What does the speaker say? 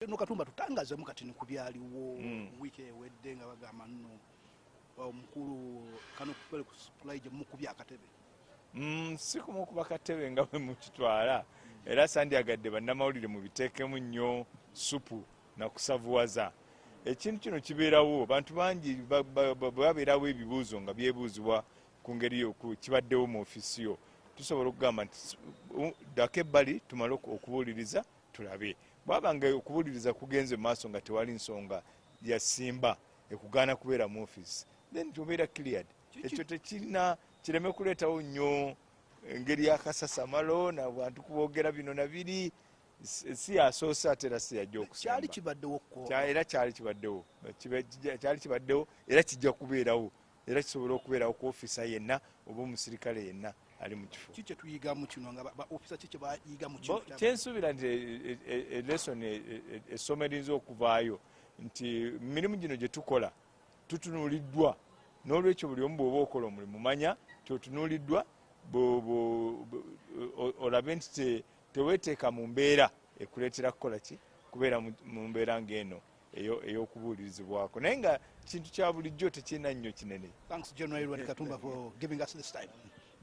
no Katumba tutangaze mukati ku byaliwo wiki ewedde nga bagamba nno omukulu kano Felix Kulayigye mukubya akatebe. Si kumukuba akatebe nga bwe mukitwala era sandyagadde bannamawulire mu biteekemu nnyo supu na kusavuwaza. Ekintu kino kibeerawo abantu bangi babeerawo ebibuuzo nga byebuuzibwa ku ngeri yoku kibaddewo mu ofiisi yo. Tusobola okugamba nti ddako ebbali tumale okubuuliriza tulabe. Bwabanga okubuuliriza kugenze maaso nga tewali nsonga ya simba ekugaana kubeera mu ofiisi, then tubeera cleared. Ekyo tekirina kireme kuleetawo nnyo engeri y'akasasamalo n'abantu kuboogera bino na biri. Si yasoose ate era si yajja okusemba. Kyali kibaddewo era kyali kibaddewo era kijja kubeerawo era kisobola okubeerawo ku ofiisa yenna oba omusirikale yenna ali mu kifo. Kiki tuyigamu kino nga ofiisa kiki bayiga mu kino? Kyensuubira nti lesson essomo erinza okuvaayo nti mirimu gino gye tukola tutunuuliddwa, n'olwekyo buli omu bw'oba okola omulimu manya kyotunuuliddwa olabe nti teweeteeka mu mbeera ekuleetera kukola ki kubeera mu mbeera ng'eno ey'okubuulirizibwako naye nga kintu kya bulijjo tekirina nnyo kinene. Thanks General Katumba for giving us this time.